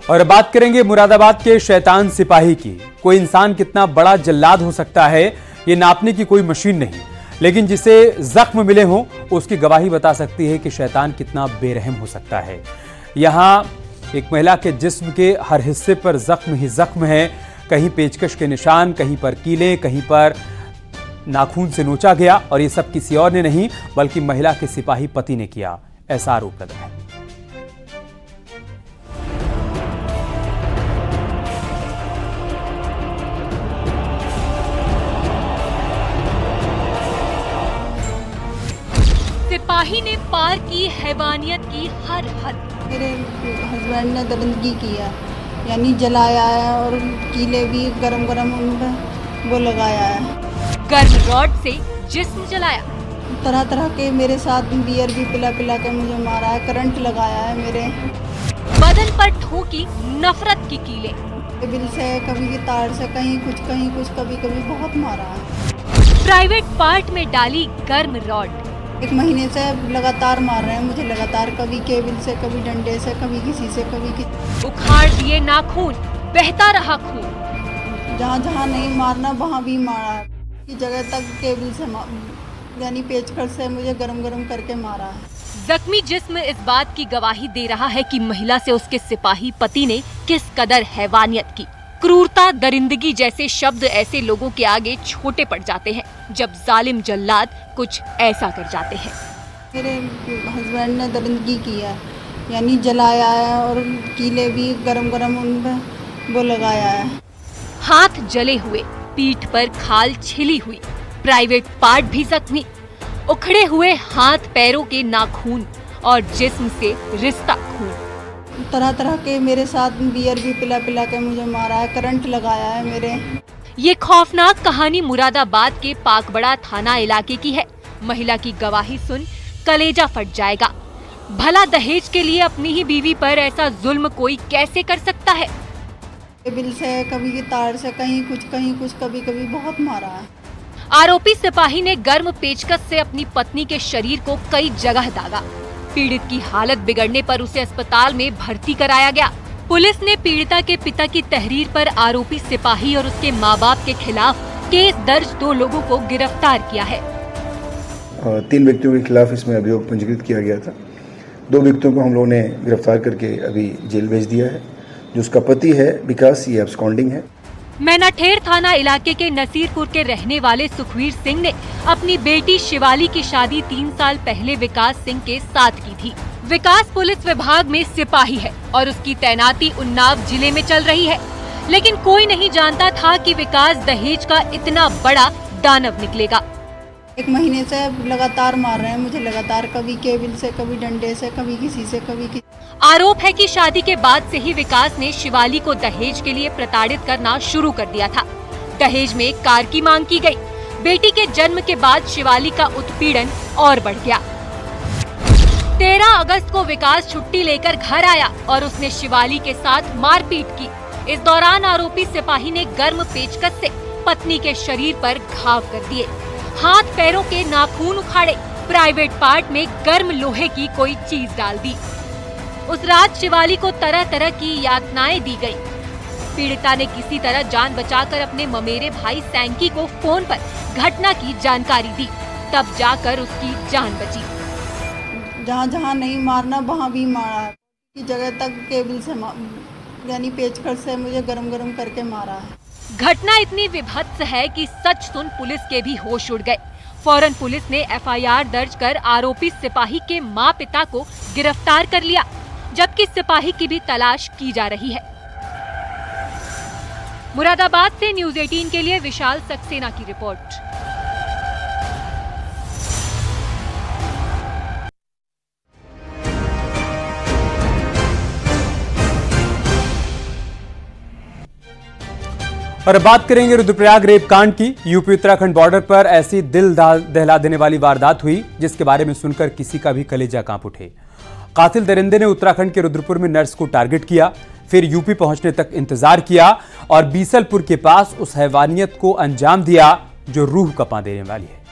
और बात करेंगे मुरादाबाद के शैतान सिपाही की। कोई इंसान कितना बड़ा जल्लाद हो सकता है ये नापने की कोई मशीन नहीं, लेकिन जिसे जख्म मिले हों उसकी गवाही बता सकती है कि शैतान कितना बेरहम हो सकता है। यहां एक महिला के जिस्म के हर हिस्से पर जख्म ही जख्म है। कहीं पेचकश के निशान, कहीं पर कीले, कहीं पर नाखून से नोचा गया, और ये सब किसी और ने नहीं बल्कि महिला के सिपाही पति ने किया, ऐसा आरोप लगा है। सिपाही ने पार की हैवानियत की हर हद। मेरे हस्बैंड ने दरिंदगी किया, यानी जलाया है और कीले भी गरम गरम उनका वो लगाया है। गर्म रॉड से जिस्म जलाया। तरह तरह के मेरे साथ बियर भी पिला पिला के मुझे मारा है, करंट लगाया है मेरे बदन पर ठोकी नफरत की कीले। बिल से, कभी की तार से, कहीं कुछ कभी कभी बहुत मारा है। प्राइवेट पार्ट में डाली गर्म रॉड। 1 महीने से लगातार मार रहे हैं मुझे, लगातार, कभी केबिल से, कभी डंडे से, कभी किसी से, कभी किसी। उखाड़ दिए नाखून, बहता रहा खून। जहाँ जहाँ नहीं मारना वहाँ भी मारा है। की जगह तक केबिल से यानी पेचकस से मुझे गरम गरम करके मारा है। जख्मी जिस्म इस बात की गवाही दे रहा है कि महिला से उसके सिपाही पति ने किस कदर हैवानियत की। क्रूरता, दरिंदगी जैसे शब्द ऐसे लोगों के आगे छोटे पड़ जाते हैं जब जालिम जल्लाद कुछ ऐसा कर जाते हैं। मेरे हस्बैंड ने दरिंदगी किया, यानी जलाया है और कीले भी गरम गरम उनका वो लगाया है। हाथ जले हुए, पीठ पर खाल छिली हुई, प्राइवेट पार्ट भी जख्मी, उखड़े हुए हाथ पैरों के नाखून और जिस्म से रिश्ता खून। तरह तरह के मेरे साथ बियर भी पिला पिला के मुझे मारा है, करंट लगाया है मेरे। ये खौफनाक कहानी मुरादाबाद के पाकबड़ा थाना इलाके की है। महिला की गवाही सुन कलेजा फट जाएगा। भला दहेज के लिए अपनी ही बीवी पर ऐसा जुल्म कोई कैसे कर सकता है। बिल से, कभी की तार से, कहीं कुछ कभी कभी बहुत मारा है। आरोपी सिपाही ने गर्म पेचकस से अपनी पत्नी के शरीर को कई जगह दागा। पीड़ित की हालत बिगड़ने पर उसे अस्पताल में भर्ती कराया गया। पुलिस ने पीड़िता के पिता की तहरीर पर आरोपी सिपाही और उसके मां बाप के खिलाफ केस दर्ज 2 लोगों को गिरफ्तार किया है। 3 व्यक्तियों के खिलाफ इसमें अभियोग पंजीकृत किया गया था। 2 व्यक्तियों को हम लोगों ने गिरफ्तार करके अभी जेल भेज दिया है। जो उसका पति है विकास, ये एब्सकॉन्डिंग है। मैनाठेर थाना इलाके के नसीरपुर के रहने वाले सुखवीर सिंह ने अपनी बेटी शिवाली की शादी 3 साल पहले विकास सिंह के साथ की थी। विकास पुलिस विभाग में सिपाही है और उसकी तैनाती उन्नाव जिले में चल रही है, लेकिन कोई नहीं जानता था कि विकास दहेज का इतना बड़ा दानव निकलेगा। 1 महीने से लगातार मार रहे हैं मुझे, लगातार, कभी केबिल से, कभी डंडे से, कभी किसी से, कभी किसी। आरोप है कि शादी के बाद से ही विकास ने शिवाली को दहेज के लिए प्रताड़ित करना शुरू कर दिया था। दहेज में कार की मांग की गई। बेटी के जन्म के बाद शिवाली का उत्पीड़न और बढ़ गया। 13 अगस्त को विकास छुट्टी लेकर घर आया और उसने शिवाली के साथ मारपीट की। इस दौरान आरोपी सिपाही ने गर्म पेचकस से पत्नी के शरीर पर घाव कर दिए, हाथ पैरों के नाखून उखाड़े, प्राइवेट पार्ट में गर्म लोहे की कोई चीज डाल दी। उस रात शिवाली को तरह तरह की यातनाएं दी गई। पीड़िता ने किसी तरह जान बचाकर अपने ममेरे भाई सैंकी को फोन पर घटना की जानकारी दी, तब जाकर उसकी जान बची। जहाँ जहाँ नहीं मारना वहाँ भी मारा है। की जगह तक केबिल से यानी पेचकस से मुझे गरम गरम करके मारा है। घटना इतनी विभत्स है कि सच सुन पुलिस के भी होश उड़ गए। फौरन पुलिस ने FIR दर्ज कर आरोपी सिपाही के माँ पिता को गिरफ्तार कर लिया, जबकि सिपाही की भी तलाश की जा रही है। मुरादाबाद से न्यूज़ 18 के लिए विशाल सक्सेना की रिपोर्ट। और अब बात करेंगे रुद्रप्रयाग रेप कांड की। यूपी उत्तराखंड बॉर्डर पर ऐसी दिल दहला देने वाली वारदात हुई जिसके बारे में सुनकर किसी का भी कलेजा कांप उठे। कातिल दरिंदे ने उत्तराखंड के रुद्रपुर में नर्स को टारगेट किया, फिर यूपी पहुंचने तक इंतजार किया और बीसलपुर के पास उस हैवानियत को अंजाम दिया जो रूह कपा देने वाली है।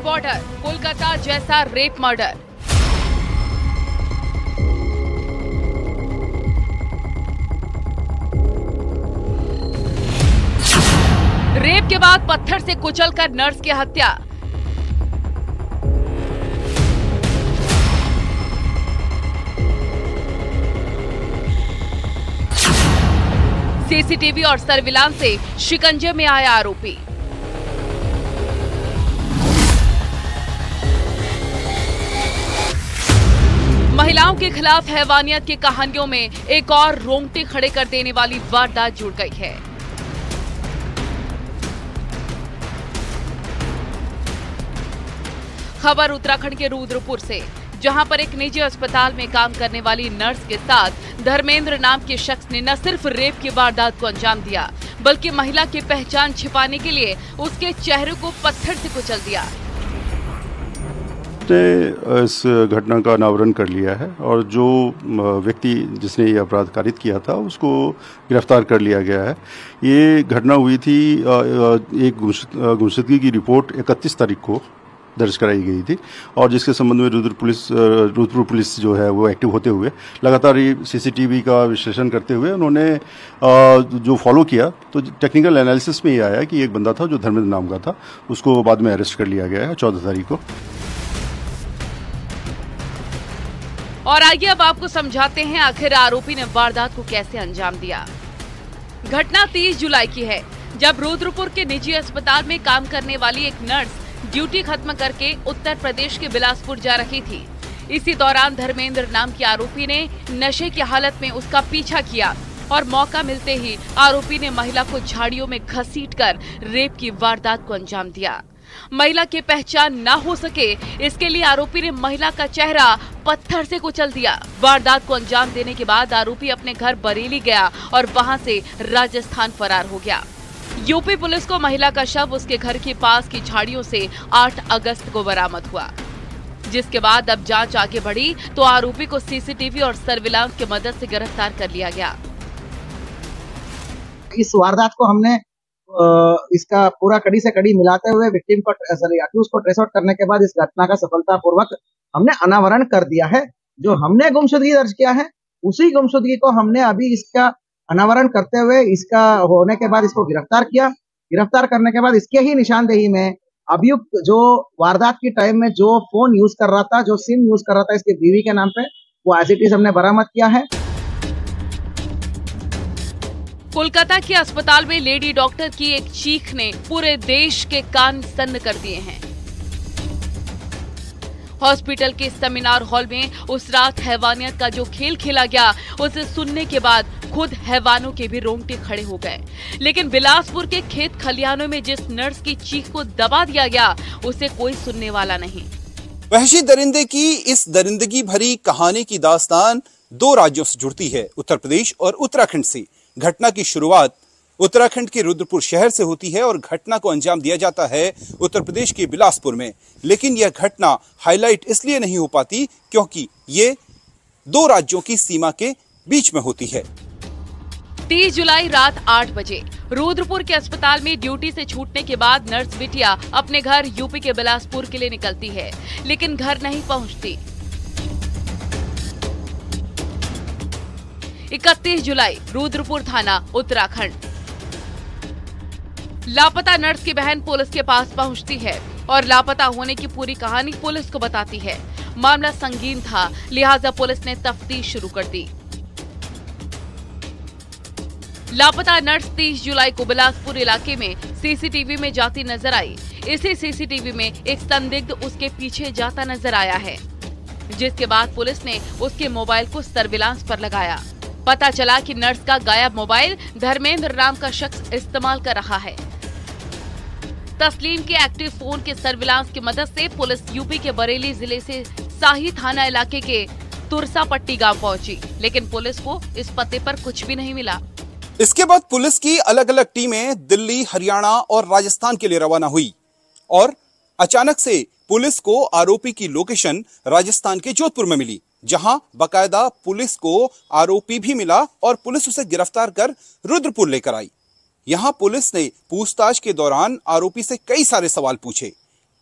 बॉर्डर, कोलकाता जैसा रेप मर्डर। रेप के बाद पत्थर से कुचलकर नर्स की हत्या। सीसीटीवी और सर्विलांस से शिकंजे में आया आरोपी। महिलाओं के खिलाफ हैवानियत की कहानियों में एक और रोंगटे खड़े कर देने वाली वारदात जुड़ गई है। खबर उत्तराखंड के रुद्रपुर से, जहां पर एक निजी अस्पताल में काम करने वाली नर्स के साथ धर्मेंद्र नाम के शख्स ने न सिर्फ रेप की वारदात को अंजाम दिया, बल्कि महिला की पहचान छिपाने के लिए उसके चेहरे को पत्थर से कुचल दिया। ने इस घटना का अनावरण कर लिया है और जो व्यक्ति जिसने ये अपराध कारित किया था उसको गिरफ्तार कर लिया गया है। ये घटना हुई थी, एक गुमशुदगी की रिपोर्ट 31 तारीख को दर्ज कराई गई थी और जिसके संबंध में रुद्रपुर पुलिस जो है वो एक्टिव होते हुए लगातार ये सीसीटीवी का विश्लेषण करते हुए उन्होंने जो फॉलो किया, तो टेक्निकल एनालिसिस में ये आया कि एक बंदा था जो धर्मेंद्र नाम का था, उसको बाद में अरेस्ट कर लिया गया है 14 तारीख को। और आइए अब आपको समझाते हैं आखिर आरोपी ने वारदात को कैसे अंजाम दिया। घटना 30 जुलाई की है, जब रुद्रपुर के निजी अस्पताल में काम करने वाली एक नर्स ड्यूटी खत्म करके उत्तर प्रदेश के बिलासपुर जा रही थी। इसी दौरान धर्मेंद्र नाम के आरोपी ने नशे की हालत में उसका पीछा किया और मौका मिलते ही आरोपी ने महिला को झाड़ियों में घसीटकर रेप की वारदात को अंजाम दिया। महिला की पहचान न हो सके, इसके लिए आरोपी ने महिला का चेहरा पत्थर से कुचल दिया। वारदात को अंजाम देने के बाद आरोपी अपने घर बरेली गया और वहां से राजस्थान फरार हो गया। यूपी पुलिस को महिला का शव उसके घर के पास की झाड़ियों से 8 अगस्त को बरामद हुआ, जिसके बाद अब जांच आगे बढ़ी तो आरोपी को सीसीटीवी और सर्विलांस की मदद से गिरफ्तार कर लिया गया। इस वारदात को हमने इसका पूरा कड़ी से कड़ी मिलाते हुए विक्टिम को अक्यूज को ट्रेस आउट करने के बाद इस घटना का सफलतापूर्वक हमने अनावरण कर दिया है। जो हमने गुमशुदगी दर्ज किया है उसी गुमशुदगी को हमने अभी इसका अनावरण करते हुए इसका होने के बाद इसको गिरफ्तार किया। गिरफ्तार करने के बाद इसके ही निशानदेही में अभियुक्त जो वारदात की टाइम में जो फोन यूज कर रहा था, जो सिम यूज कर रहा था इसके बीवी के नाम पे, वो एज इट इज हमने बरामद किया है। कोलकाता के अस्पताल में लेडी डॉक्टर की एक चीख ने पूरे देश के कान सन्न कर दिए हैं। हॉस्पिटल के सेमिनार हॉल में उस रात हैवानियत का जो खेल खेला गया, उसे सुनने के बाद खुद हैवानों के भी रोंगटे खड़े हो गए। लेकिन बिलासपुर के खेत खलिहानों में जिस नर्स की चीख को दबा दिया गया, उसे कोई सुनने वाला नहीं। वहशी दरिंदे की इस दरिंदगी भरी कहानी की दास्तान 2 राज्यों से जुड़ती है, उत्तर प्रदेश और उत्तराखंड से। घटना की शुरुआत उत्तराखंड के रुद्रपुर शहर से होती है और घटना को अंजाम दिया जाता है उत्तर प्रदेश के बिलासपुर में। लेकिन यह घटना हाईलाइट इसलिए नहीं हो पाती क्योंकि ये 2 राज्यों की सीमा के बीच में होती है। 30 जुलाई रात 8 बजे रुद्रपुर के अस्पताल में ड्यूटी से छूटने के बाद नर्स बिटिया अपने घर यूपी के बिलासपुर के लिए निकलती है, लेकिन घर नहीं पहुंचती। 31 जुलाई रुद्रपुर थाना उत्तराखंड। लापता नर्स की बहन पुलिस के पास पहुंचती है और लापता होने की पूरी कहानी पुलिस को बताती है। मामला संगीन था, लिहाजा पुलिस ने तफ्तीश शुरू कर दी। लापता नर्स 30 जुलाई को बिलासपुर इलाके में सीसीटीवी में जाती नजर आई। इसी सीसीटीवी में एक संदिग्ध उसके पीछे जाता नजर आया है, जिसके बाद पुलिस ने उसके मोबाइल को सर्विलांस पर लगाया। पता चला कि नर्स का गायब मोबाइल धर्मेंद्र नाम का शख्स इस्तेमाल कर रहा है। तस्लीम के एक्टिव फोन के सर्विलांस की मदद से पुलिस यूपी के बरेली जिले से शाही थाना इलाके के तुरसा पट्टी गांव पहुंची, लेकिन पुलिस को इस पते पर कुछ भी नहीं मिला। इसके बाद पुलिस की अलग अलग टीमें दिल्ली, हरियाणा और राजस्थान के लिए रवाना हुई और अचानक से पुलिस को आरोपी की लोकेशन राजस्थान के जोधपुर में मिली, जहां बकायदा पुलिस को आरोपी भी मिला और पुलिस उसे गिरफ्तार कर रुद्रपुर लेकर आई। यहां पुलिस ने पूछताछ के दौरान आरोपी से कई सारे सवाल पूछे।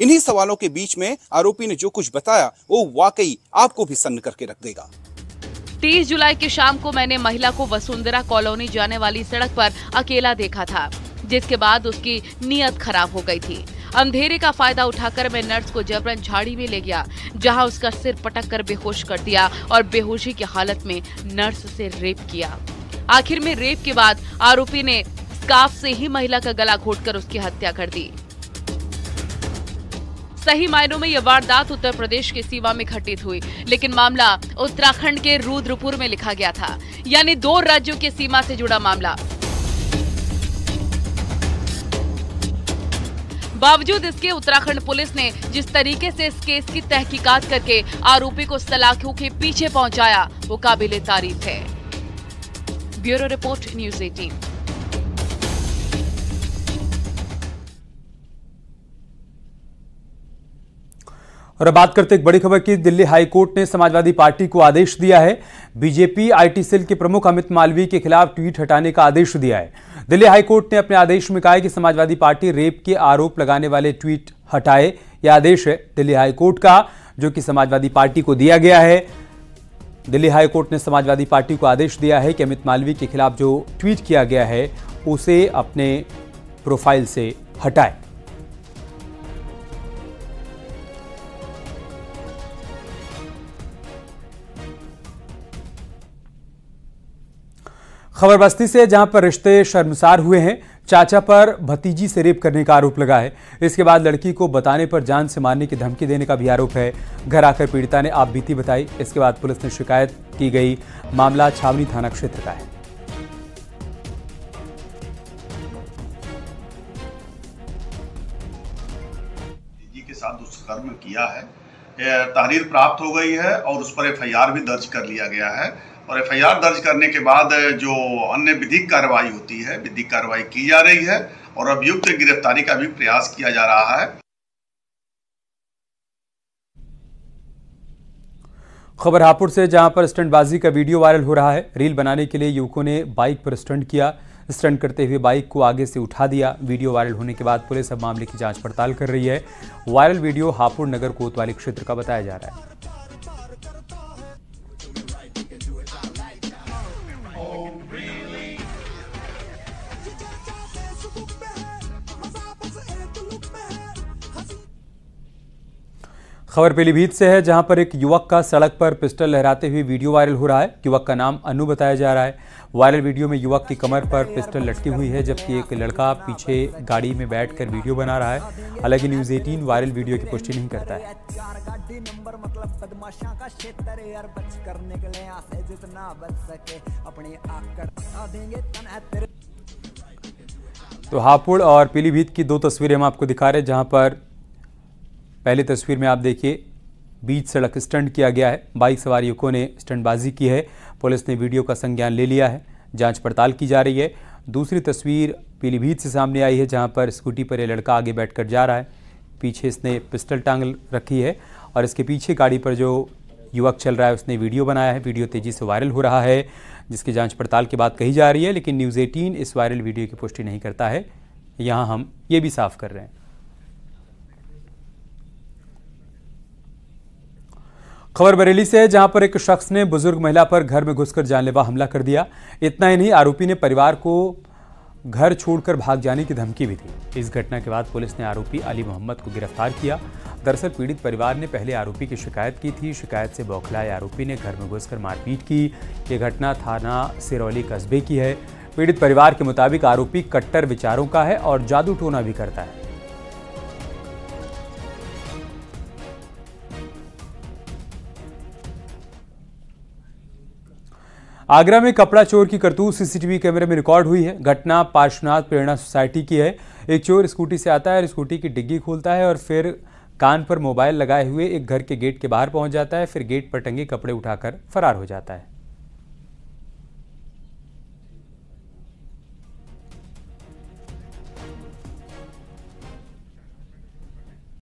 इन्हीं सवालों के बीच में आरोपी ने जो कुछ बताया वो वाकई आपको भी सन्न करके रख देगा। 30 जुलाई की शाम को मैंने महिला को वसुंधरा कॉलोनी जाने वाली सड़क पर अकेला देखा था, जिसके बाद उसकी नीयत खराब हो गई थी। अंधेरे का फायदा उठाकर मैं नर्स को जबरन झाड़ी में ले गया, जहां उसका सिर पटक कर बेहोश कर दिया और बेहोशी की हालत में नर्स से रेप किया। आखिर में रेप के बाद आरोपी ने स्कार्फ से ही महिला का गला घोंटकर उसकी हत्या कर दी। सही मायनों में यह वारदात उत्तर प्रदेश की सीमा में घटित हुई, लेकिन मामला उत्तराखंड के रुद्रपुर में लिखा गया था, यानी 2 राज्यों की सीमा से जुड़ा मामला। बावजूद इसके उत्तराखंड पुलिस ने जिस तरीके से इस केस की तहकीकात करके आरोपी को सलाखों के पीछे पहुंचाया, वो काबिले तारीफ है। Bureau report, news 18। और अब बात करते एक बड़ी खबर की। दिल्ली हाईकोर्ट ने समाजवादी पार्टी को आदेश दिया है। बीजेपी आईटी सेल के प्रमुख अमित मालवीय के खिलाफ ट्वीट हटाने का आदेश दिया है। दिल्ली हाईकोर्ट ने अपने आदेश में कहा है कि समाजवादी पार्टी रेप के आरोप लगाने वाले ट्वीट हटाए। यह आदेश है दिल्ली हाईकोर्ट का, जो कि समाजवादी पार्टी को दिया गया है। दिल्ली हाईकोर्ट ने समाजवादी पार्टी को आदेश दिया है कि अमित मालवीय के खिलाफ जो ट्वीट किया गया है उसे अपने प्रोफाइल से हटाए। खबर बस्ती से, जहां पर रिश्ते शर्मसार हुए हैं। चाचा पर भतीजी से रेप करने का आरोप लगा है। इसके बाद लड़की को बताने पर जान से मारने की धमकी देने का भी आरोप है। घर आकर पीड़िता ने आप बीती बताई। इसके बाद पुलिस ने शिकायत की गई। मामला छावनी थाना क्षेत्र का है। भतीजी के साथ दुष्कर्म किया है, तहरीर प्राप्त हो गई है और उस पर एफआईआर भी दर्ज कर लिया गया है। और एफआईआर दर्ज करने के बाद जो अन्य विधिक कार्रवाई होती है, विधिक कार्रवाई की जा रही है और अभियुक्त की गिरफ्तारी का भी प्रयास किया जा रहा है। खबर हापुड़ से, जहां पर स्टंटबाजी का वीडियो वायरल हो रहा है। रील बनाने के लिए युवकों ने बाइक पर स्टंट किया। स्टंट करते हुए बाइक को आगे से उठा दिया। वीडियो वायरल होने के बाद पुलिस अब मामले की जांच पड़ताल कर रही है। वायरल वीडियो हापुड़ नगर कोतवाली क्षेत्र का बताया जा रहा है। खबर पीलीभीत से है, जहां पर एक युवक का सड़क पर पिस्टल लहराते हुए वीडियो वायरल हो रहा है। युवक का नाम अनु बताया जा रहा है। वायरल वीडियो में युवक की कमर पर पिस्टल लटकी हुई है, जबकि एक लड़का पीछे गाड़ी में बैठकर वीडियो बना रहा है। हालांकि न्यूज़ 18 वायरल वीडियो की पुष्टि नहीं करता है। तो हापुड़ और पीलीभीत की 2 तस्वीरें हम आपको दिखा रहे हैं, जहां पर पहली तस्वीर में आप देखिए बीच सड़क स्टंट किया गया है। बाइक सवार युवकों ने स्टंटबाजी की है। पुलिस ने वीडियो का संज्ञान ले लिया है। जांच पड़ताल की जा रही है। दूसरी तस्वीर पीलीभीत से सामने आई है, जहां पर स्कूटी पर यह लड़का आगे बैठकर जा रहा है। पीछे इसने पिस्टल टांग रखी है और इसके पीछे गाड़ी पर जो युवक चल रहा है उसने वीडियो बनाया है। वीडियो तेजी से वायरल हो रहा है, जिसकी जाँच पड़ताल की बात कही जा रही है, लेकिन न्यूज़ 18 इस वायरल वीडियो की पुष्टि नहीं करता है। यहाँ हम ये भी साफ कर रहे हैं। खबर बरेली से है, जहां पर एक शख्स ने बुजुर्ग महिला पर घर में घुसकर जानलेवा हमला कर दिया। इतना ही नहीं, आरोपी ने परिवार को घर छोड़कर भाग जाने की धमकी भी दी। इस घटना के बाद पुलिस ने आरोपी अली मोहम्मद को गिरफ्तार किया। दरअसल पीड़ित परिवार ने पहले आरोपी की शिकायत की थी। शिकायत से बौखलाए आरोपी ने घर में घुसकर मारपीट की। ये घटना थाना सिरौली कस्बे की है। पीड़ित परिवार के मुताबिक आरोपी कट्टर विचारों का है और जादू टोना भी करता है। आगरा में कपड़ा चोर की करतूत सीसीटीवी कैमरे में रिकॉर्ड हुई है। घटना पार्श्वनाथ प्रेरणा सोसाइटी की है। एक चोर स्कूटी से आता है और स्कूटी की डिग्गी खोलता है और फिर कान पर मोबाइल लगाए हुए एक घर के गेट के बाहर पहुंच जाता है। फिर गेट पर टंगे कपड़े उठाकर फरार हो जाता है।